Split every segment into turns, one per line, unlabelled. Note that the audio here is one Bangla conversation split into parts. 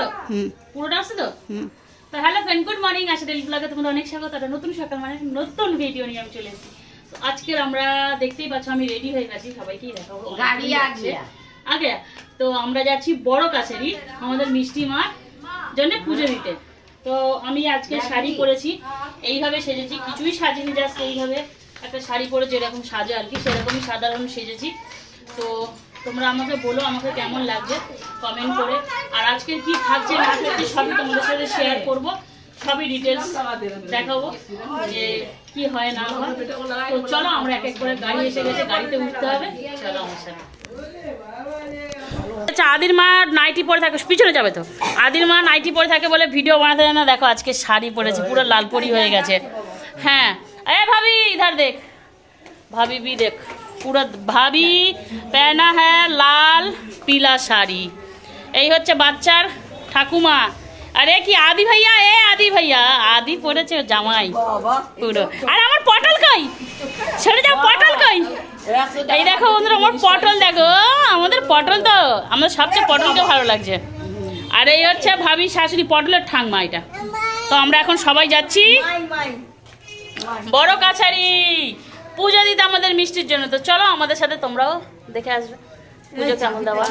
তো? পুরোটা আসছে তো? তো হ্যালো ফ্রেন্ড, গুড মর্নিং। আশা ডেলি ব্লগে তোমাদের অনেক স্বাগত। একটা নতুন সকাল মানে নতুন ভিডিও নিয়ে আমি চলে এসেছি। তো আজকের আমরা দেখতেই পাচ্ছ আমি রেডি হয়ে গেছি, সবাইকেই দেখাবো। গাড়ি আগে তো আমরা যাচ্ছি বড় কাছেরই আমাদের মিষ্টি মার জন্য পুজো দিতে। তো আমি আজকে শাড়ি পরেছি, এইভাবে সেজেছি, কিছুই সাজিনি, জাস্ট এইভাবে একটা শাড়ি পরে যেরকম সাজে আর কি সেরকমই সাধারণ সেজেছি। তো তোমরা আমাকে বলো আমাকে কেমন লাগছে কমেন্ট করে, আর আজকে কি থাকছে না থাকছে সবই তোমাদের সাথে শেয়ার করব, সবই ডিটেলস দেখাবো যে কি হয় না হয়। তো চলো আমরা এক এক করে, গাড়ি এসে গেছে, গাড়িতে উঠতে হবে, চলো আমার সাথে। আচ্ছা, আদির মা নাইটি পরে থাকে, পিছনে যাবে তো। আদির মা নাইটি পরে থাকে বলে ভিডিও বানাতে যায় না। দেখো আজকে শাড়ি পরেছে, পুরো লালপরি হয়ে গেছে। হ্যাঁ এ ভাবি ইধার দেখ, भाभी भी देख, पूरा भाभी पहना है लाल पीला শাড়ি। এই হচ্ছে বাচ্চার ঠাকুমা। আরে কি আদি ভাইয়া, এ আদি ভাইয়া, আদি পড়েছে জামাই পুরো। আর আমার পটল কই, ছেড়ে যাও, পটল কই। এই দেখো বন্ধুরা আমার পটল, দেখো আমাদের পটল, তো আমাদের সবচেয়ে পটলকে ভালো লাগছে। আর এই হচ্ছে ভাবি শাশুড়ি, পটলের ঠাংমা এটা। তো আমরা এখন সবাই যাচ্ছি বড় কাছারি পুজো দিতে আমাদের মিষ্টির জন্য। তো চলো আমাদের সাথে, তোমরাও দেখে আসবে পুজো কেমন দেওয়া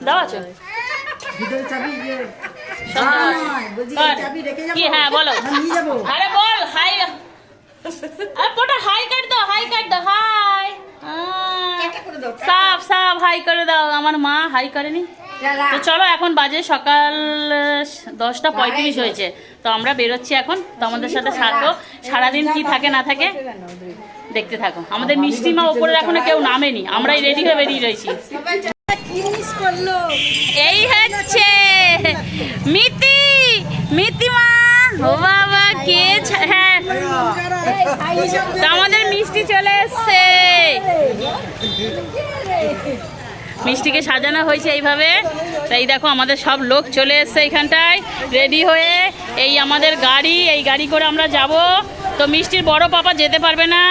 দেওয়া আছে। কি হ্যাঁ বলো, আরে বল হাই, আরে পোটা হাই কাট দাও, হাই কাট দাও, হাই সাফ সাফ হাই করে দাও। আমার মা হাই করেনি। তো চলো এখন বাজে সকাল 10:35 হয়েছে। তো আমরা বেরোচ্ছি এখন। তো আমাদের সাথে থাকো, সারাদিন কি থাকে না থাকে দেখতে থাকো। আমাদের মিষ্টি মা ওপরে এখনো কেউ নামেনি, আমরাই রেডি হয়ে বেরিয়ে রয়েছি। এই হচ্ছে মিতি, মিতি মা, ও বাবা কে, হ্যাঁ তো আমাদের মিষ্টি চলে এসছে। মিষ্টিকে সাজানো হয়েছে এইভাবে। তাই দেখো আমাদের সব লোক চলে এসছে এখানটায় রেডি হয়ে। এই আমাদের গাড়ি, এই গাড়ি করে আমরা যাব। তো মিষ্টির বড় পাপা যেতে পারবে না,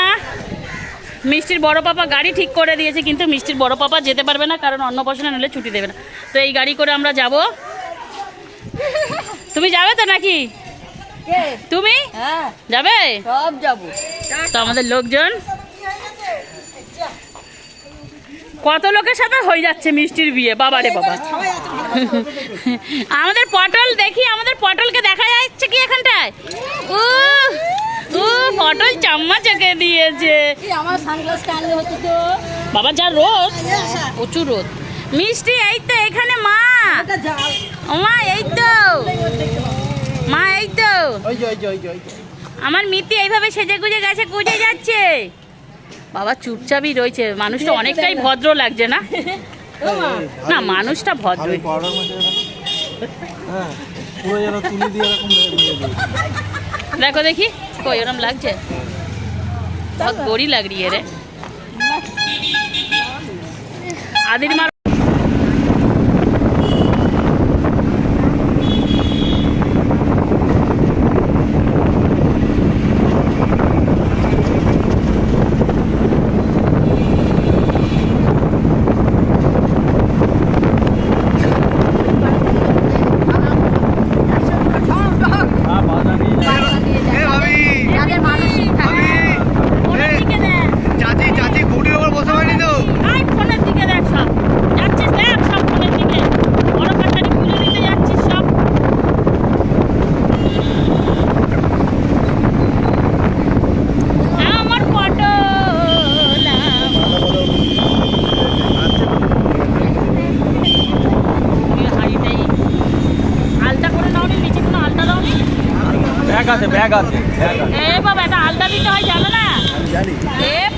মিষ্টির বড় পাপা গাড়ি ঠিক করে দিয়েছে, কিন্তু মিষ্টির বড় পাপা যেতে পারবে না কারণ অন্নপ্রাশনে নিলে ছুটি দেবে না। তো এই গাড়ি করে আমরা যাব। তুমি যাবে তো নাকি? তুমি যাবে? সব যাবো। তো আমাদের লোকজন, কত লোকের সাথে হয়ে যাচ্ছে মিষ্টির বিয়ে, বাবা রে বাবা। আমাদের পটল দেখি, আমাদের পটলকে দেখা যাচ্ছে কি এখানটায়? ও ও পটল চাম্মা চকে দিয়েছে। বাবা যা রোদ, প্রচুর রোদ। মিষ্টি এই তো এখানে, মা মা এই তো, মা এই তো আমার মিতি এইভাবে সেজে গুজে গেছে, গুজে যাচ্ছে। বাবা চুপচাপই রয়েছে, মানুষটা অনেকটাই ভদ্র লাগছে না? না মানুষটা ভদ্র। দেখো দেখি কই ওরম লাগছে, बहुत गोरी लग रही है रे आदिर मार।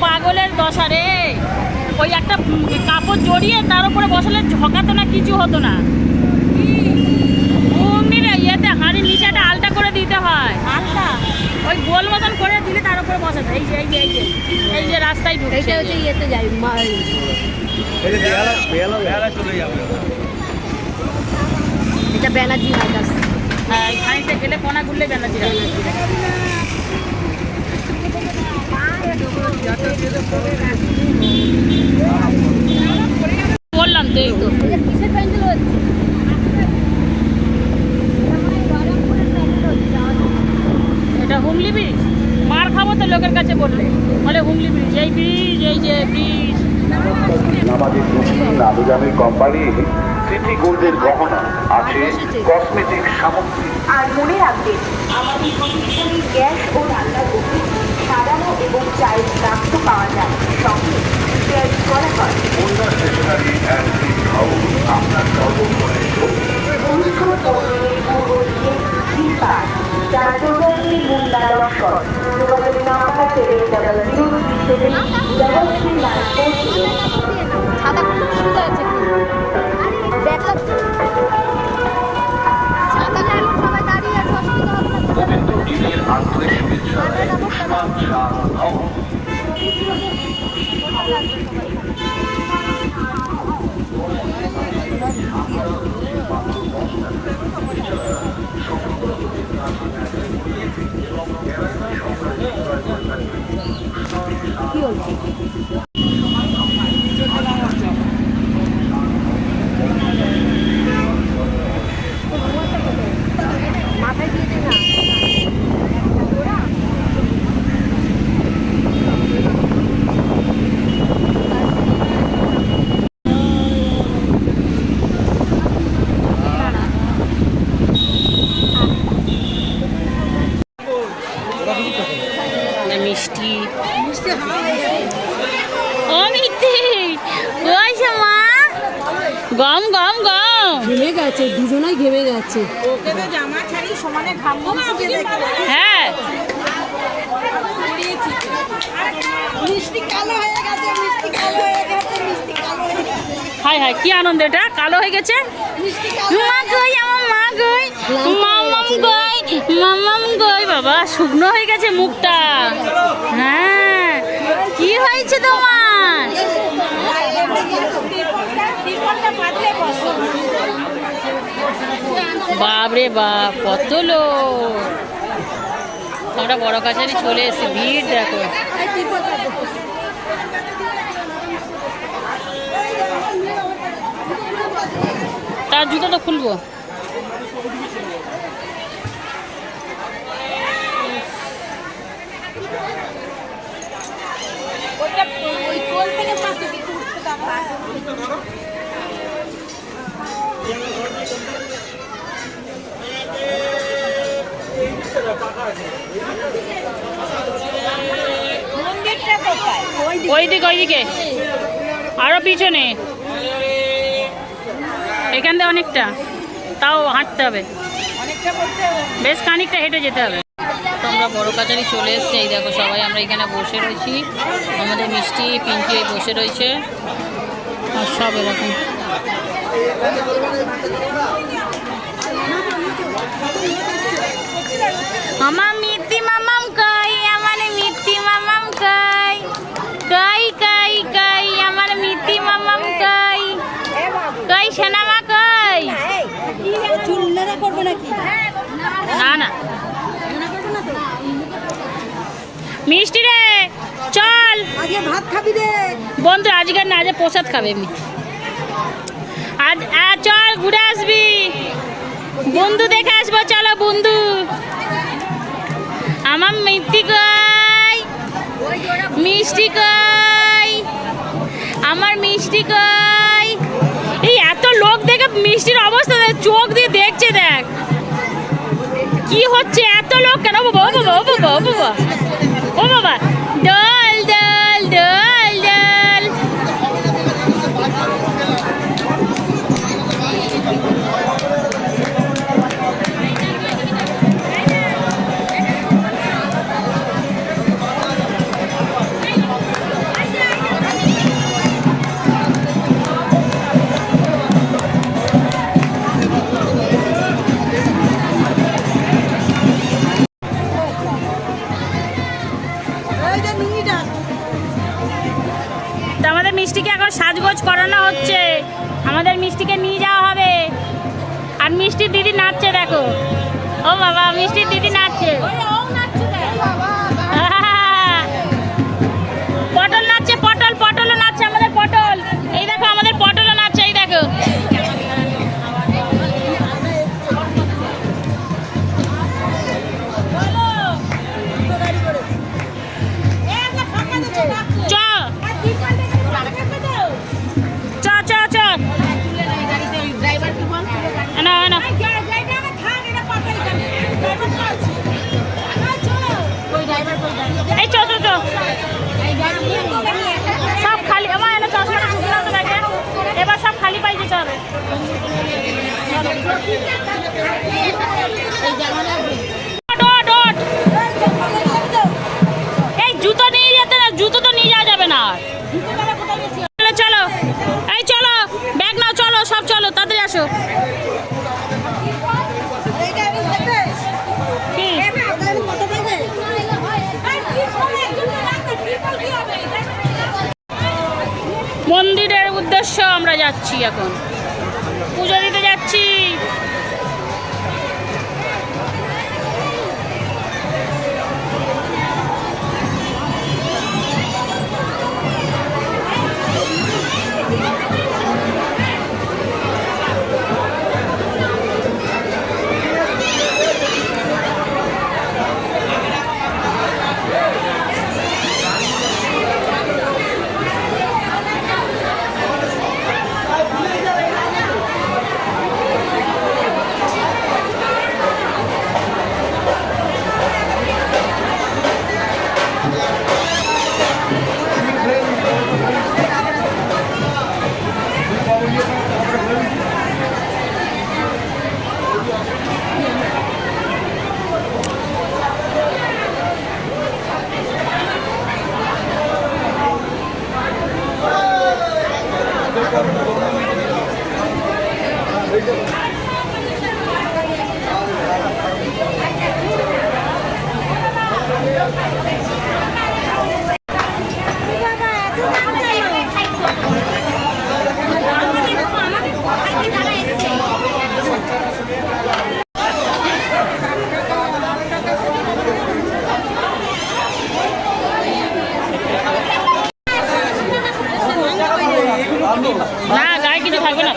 পাগলের দশা রে, ওই একটা কাপড় জড়িয়ে তার উপরে বসালে ঝকাতো না, কিছু হতো না। ইয়েতে হাড়ির নিচে একটা আলটা করে দিতে হয়, আলটা ওই গোল মতন করে দিলে তার উপরে বসাতে। এই যে এই যে এই যে এই যে রাস্তায় ঢুকছে, ইয়েতে যাই এটা ব্যানার্জি হাইটাস। হ্যাঁ খানিকটা গেলে কোনা ঘুরলে ব্যানার্জি। বললাম তো এই তো সমস্ত লোকের কাছে বলবে, বলে হুগলি ব্রিজ, এই ব্রিজ, এই যে ব্রিজ।
আমাদের নামি কোম্পানি সিটি গোল্ডের গহনা আছে, কসমেটিক সামগ্রী।
আর মনে রাখবেন, আমাদের প্রতিষ্ঠানে গ্যাস ও রান্নার ওভেন সারানো এবং চায়ের প্রাপ্ত পাওয়া যায়, সঙ্গে শেয়ার করা হয়।
Munna stationery and gift house আপনার সর্বক্ষণে
অনুষ্ঠান পরিবেশের পূর্ব দিকে দীপা চারটি মুন্না লস্কর যোগাযোগ নাম্বার 7003773394।
ছাতা খুব সুবিধা আছে ছাতা এখন সবাই দাঁড়িয়ে আছে, অসুবিধা হবে না।
পবিত্র ঈদের আন্তরিক শুভেচ্ছা উসমান শাহ ভবন।
মাথায় দিয়ে দে না।
মিষ্টি ও মিষ্টি ওইসা মা গম গম গম
ঘেমে গেছে, দুজনেই ঘেমে গেছে।
হ্যাঁ হাই হাই কি আনন্দ, এটা কালো হয়ে গেছে। মা কই, আমার মা কই, মামাম কই, মামাম কই। বাবা শুকনো হয়ে গেছে মুখটা। হ্যাঁ কি হয়েছে তোমার? বাপরে বাপ কত লোক। আমরা বড় কাছারি চলে এসেছি, ভিড় দেখো। তার জুতো তো খুলবো। ওইদিকে ওইদিকে আরো পিছনে, এখান থেকে অনেকটা, তাও হাঁটতে হবে, বেশ খানিকটা হেঁটে যেতে হবে। তো আমরা বড় কাছারি চলে এসেছি, এই দেখো সবাই আমরা এখানে বসে রয়েছি। আমাদের মিষ্টি পিঙ্কি বসে রয়েছে আর সব এরকম। আমার মিষ্টি মামাম কই, আমার মিষ্টি মামাম কই, কই কই কই আমার মিষ্টি মামাম কই, কই সোনামা কই। না না মিষ্টি রে চল,
আজকে ভাত খাবি রে
বন্ধু, আজকে না, আজ প্রসাদ খাবে এমনি। আজ চল ঘুরে আসবি, বন্ধু দেখে আসবো, চলো বন্ধু। আমার মিষ্টি কই, মিষ্টি কই, আমার মিষ্টি কই। এই এত লোক দেখে মিষ্টির অবস্থা চোখ দিয়ে দেখছে, দেখ কি হচ্ছে, এত লোক কেন? বাবা ও বাবা ও বাবা ও বাবা ও বাবা, দল দল দল দল। আমাদের মিষ্টিকে এখন সাজগোজ করানো হচ্ছে, আমাদের মিষ্টিকে নিয়ে যাওয়া হবে। আর মিষ্টির দিদি নাচছে দেখো, ও বাবা মিষ্টির দিদি নাচছে, পটল নাচছে, পটল পটলও নাচছে, আমাদের পটল, এই দেখো আমাদের পটলও নাচছে, এই দেখো। Dot, dot. এই জুতো নিয়ে যেতে না, জুতো তো নিয়ে যাওয়া যাবে না আর। চলো চলো, এই চলো, ব্যাগ নাও, চলো সব, চলো তাড়াতাড়ি আসো। কি? মন্দিরের উদ্দেশ্য আমরা যাচ্ছি এখন, পুজো দিতে যাচ্ছি। না গায়ে কিছু থাকবে না।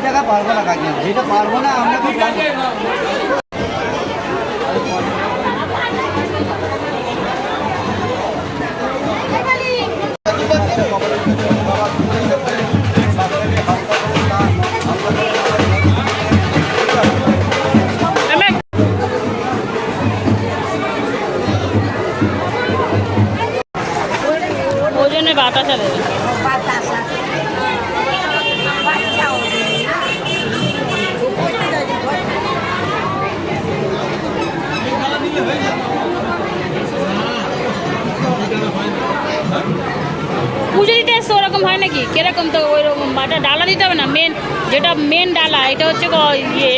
টাকা পারবো না কাকি, যেটা পারবো না আমরা কি
ওজনে বাতাসা দেবে। পুজো দিতে এসছে ওরকম হয় নাকি? কিরকম? তো ওই রকম বাটা ডালা দিতে হবে না, মেন যেটা মেন ডালা এটা হচ্ছে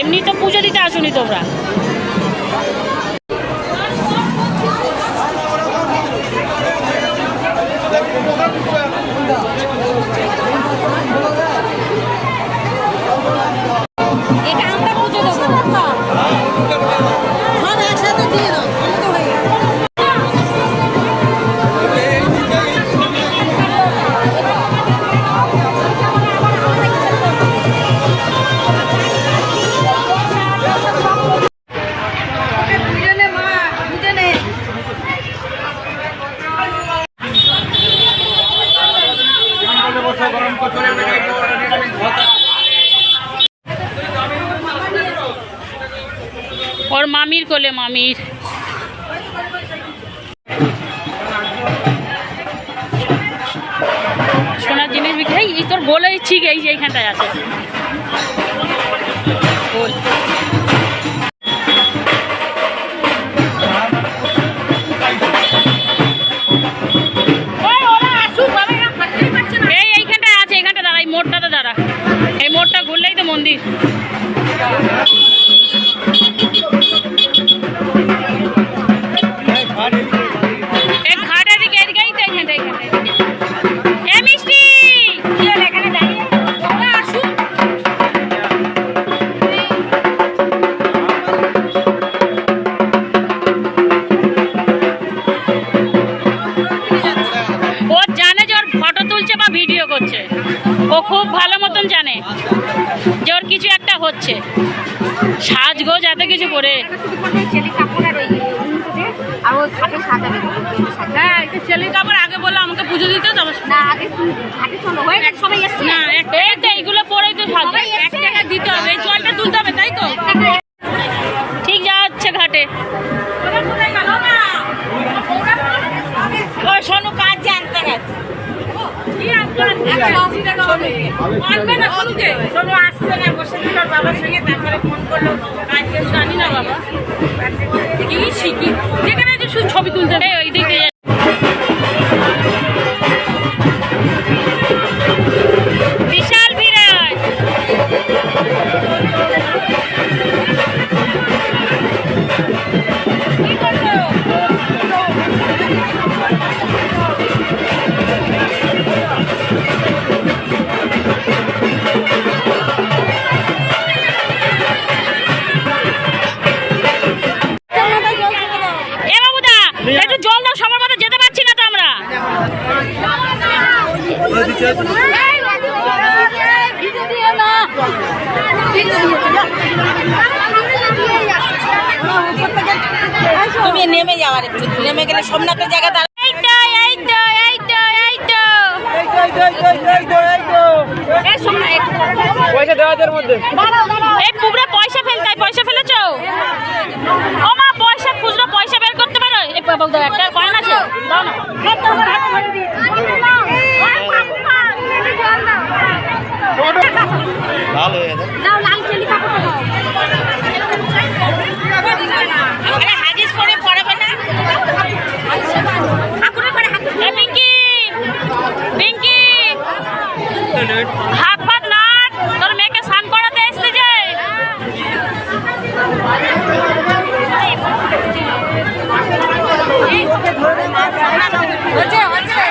এমনি তো পুজো দিতে আসুনি তোমরা।
এটা আমরা পুজো দেবো সব একসাথে দিয়ে দাও, আমি তো হয়ে গেল।
ওর মামির কোলে, মামির। সোনার জিনিস বিক্রি, এই তোর বলে ইচ্ছি এই যে এইখানটায় আছে বল। এইখানটায় আছে, এইখানটা দাঁড়া, এই মোড়টাতে দাঁড়া, এই মোড়টা ঘুরলেই তো মন্দির। ও খুব ভালো মতন জানে যে ওর কিছু একটা হচ্ছে, সাজগোজ এত কিছু করে। ছেলে কাপড় আগে বললো আমাকে পুজো দিতে, এইগুলো পরেই তো সাজবে, এক জায়গায় দিতে হবে, এই জলটা তুলতে হবে, তাই তো ঠিক যা হচ্ছে ঘাটে। ও শোনো কাজ জানতে গেছে। মানবে না শুনতে শোনো আসছে না বসে ছিল বাবার সঙ্গে তারপরে ফোন করলো কাজে জানি না বাবা কি শিখি যেখানে যে শুধু ছবি তুলতে ওই দিকে বিশাল বিরাট কি করছো একটু জল দাও সবার মতো যেতে পারছি না তো আমরা
তুমি নেমে যাওয়ার একটু নেমে গেলে সোমনাথের জায়গা
পয়সা দেওয়াদের মধ্যে
এই পুকুরে পয়সা ফেলতে পয়সা ফেলেছো ও মা পয়সা খুচরো পয়সা বের করতে পারো এই বাবা দাও একটা কয়েন আছে দাও না
ভালো হয়ে গেছে
দাও লাল চেলি কাপড়টা দাও
আরে হাদিস করে পড়াবে না
হাকুরে করে হাকু
এ পিঙ্কি পিঙ্কি হাত পাত নাট তোর মেয়েকে স্নান করাতে এসছে যে
হচ্ছে হচ্ছে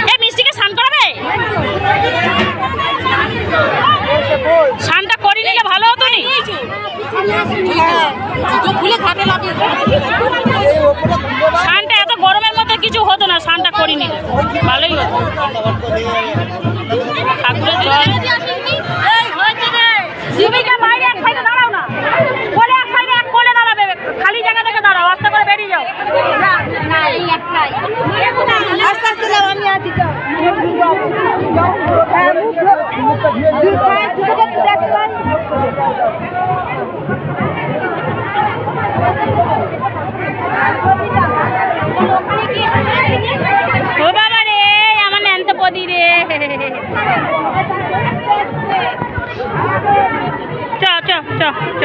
এ মিষ্টিকে স্নান করাবে স্নানটা করে নিলে ভালো হতো নি
খুলে ঘাটে লাগে
স্নানটা এত গরমের মধ্যে কিছু হতো না স্নানটা করে নিলে ভালোই হতো ঠাকুরের জল জীবিকা বাইরে এক সাইডে দাঁড়াও না বলে এক সাইডে এক কোণে দাঁড়াবে খালি জায়গা থেকে দাঁড়াও আস্তে করে বেরিয়ে যাও
না এই একটাই আস্তে আস্তে যাও আমি আছি তো
ও বাবা রে আমার ন্যান্ত পদি রে চ চ চ চ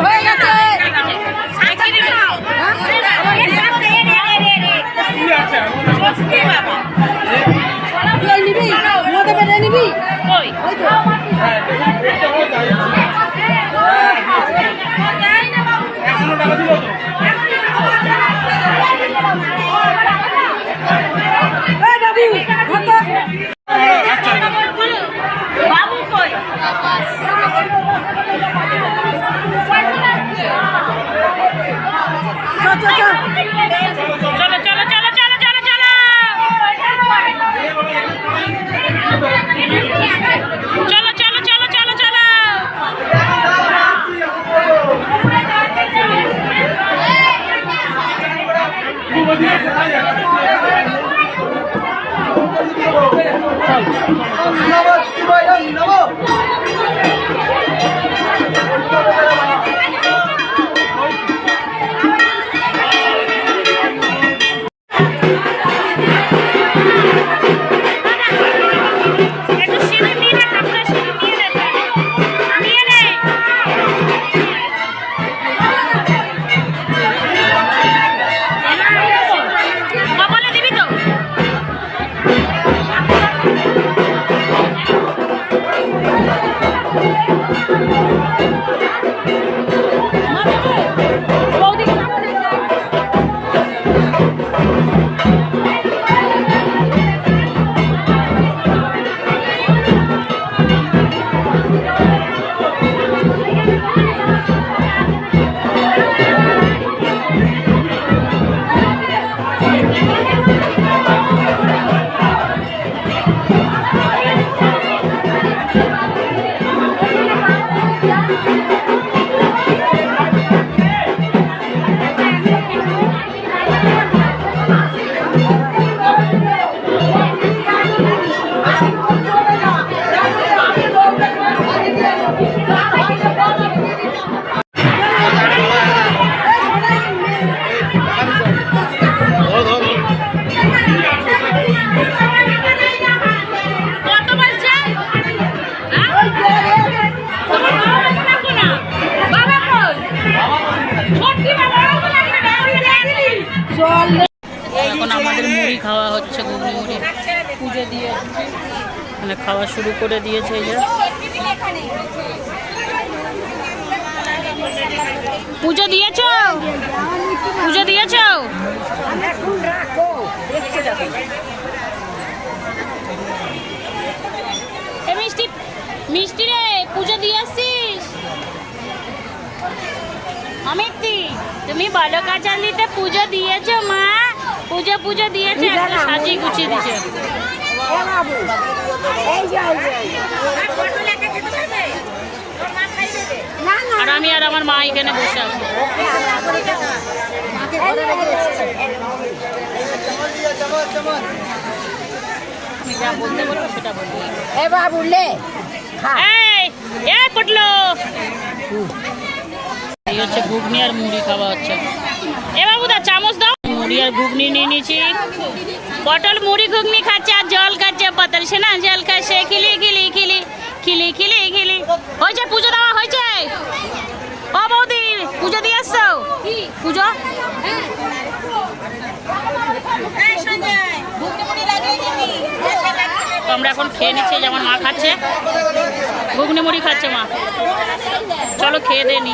হয়ে গেছে নিবি মতো বেড়ে নিবি
কই বাবু কই চলো চলো চলো চলো চলো চলো চলো চলো চলো চলো চলো একটু সিঁড়ি নিয়ে নে ঠাকুরের সিঁড়ি নিয়ে নে কপালে দিবি তো খাওয়া হচ্ছে ঘুগনি মুড়ি, পুজো দিয়ে মানে খাওয়া শুরু করে দিয়েছে। এই যে পুজো দিয়েছ, পুজো দিয়েছ? এ মিষ্টি, মিষ্টি রে পুজো দিয়ে আসছিস? অমিতি তুমি বড় কাচালিতে পুজো দিয়েছো মা? পুজো পুজো দিয়েছে, একটা সাজিয়ে গুছিয়ে দিয়েছে। আর আমি আর আমার মা এখানে বসে আছি। আমি যা বলতে বলবো সেটা বলবো। এই পটলো, এই হচ্ছে ঘুগনি আর মুড়ি খাওয়া হচ্ছে। এ বাবুদা চামচ দাও। মুড়ি আর ঘুগনি নিয়ে নিয়েছি। পটল মুড়ি ঘুগনি খাচ্ছে আর জল খাচ্ছে, পটল সে না জল খাচ্ছে। খিলি খিলি খিলি খিলি খিলি খিলি। হয়েছে পুজো দেওয়া হয়েছে? ও বৌদি পুজো দিয়ে আসছো? পুজো তো আমরা এখন খেয়ে নিচ্ছি। যেমন মা খাচ্ছে ঘুগনি মুড়ি খাচ্ছে মা। চলো খেয়ে দে নি।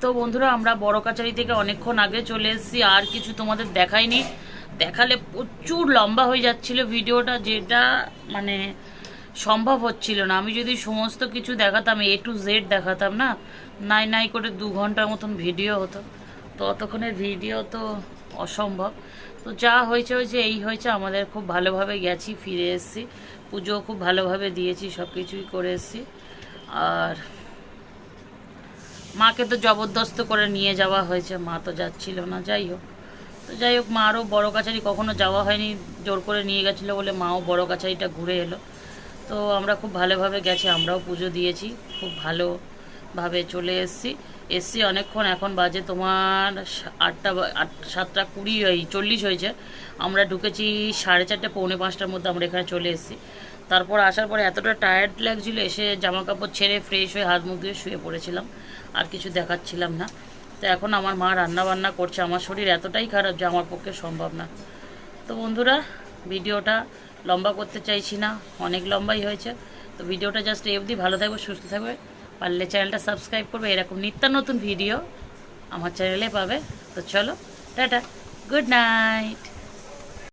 তো বন্ধুরা আমরা বড় কাচারি থেকে অনেকক্ষণ আগে চলে এসেছি, আর কিছু তোমাদের দেখাইনি। দেখালে প্রচুর লম্বা হয়ে যাচ্ছিল ভিডিওটা, যেটা মানে সম্ভব হচ্ছিল না। আমি যদি সমস্ত কিছু দেখাতাম, A to Z দেখাতাম না, নাই নাই করে 2 ঘন্টার মতন ভিডিও হতো। তো অতক্ষণের ভিডিও তো অসম্ভব। তো যা হয়েছে হয়েছে, এই হয়েছে। আমাদের খুব ভালোভাবে গেছি, ফিরে এসেছি, পুজো খুব ভালোভাবে দিয়েছি, সব কিছুই করে এসেছি। আর মাকে তো জবরদস্ত করে নিয়ে যাওয়া হয়েছে, মা তো যাচ্ছিল না। যাই হোক মারও বড় কাছারি কখনো যাওয়া হয়নি, জোর করে নিয়ে গেছিলো বলে মাও বড় কাছারিটা ঘুরে এলো। তো আমরা খুব ভালোভাবে গেছি, আমরাও পুজো দিয়েছি, খুব ভালোভাবে চলে এসছি অনেকক্ষণ। এখন বাজে তোমার 7:20 হয়েছে। আমরা ঢুকেছি 4:30 পৌনে 5টার মধ্যে আমরা এখানে চলে এসেছি। তারপর আসার পরে এতটা টায়ার্ড লাগছিল, এসে জামা কাপড় ছেড়ে ফ্রেশ হয়ে হাত মুখ ধুয়ে শুয়ে পড়েছিলাম, আর কিছু দেখাচ্ছিলাম না। তো এখন আমার মা রান্না বান্না করছে। আমার শরীর এতটাই খারাপ যে আমার পক্ষে সম্ভব না। তো বন্ধুরা ভিডিওটা লম্বা করতে চাইছি না, অনেক লম্বাই হয়েছে। তো ভিডিওটা জাস্ট এই অবধি। ভালো থাকবে, সুস্থ থাকবে, পারলে চ্যানেলটা সাবস্ক্রাইব করবে। এরকম নিত্য নতুন ভিডিও আমার চ্যানেলে পাবে। তো চলো টাটা, গুড নাইট।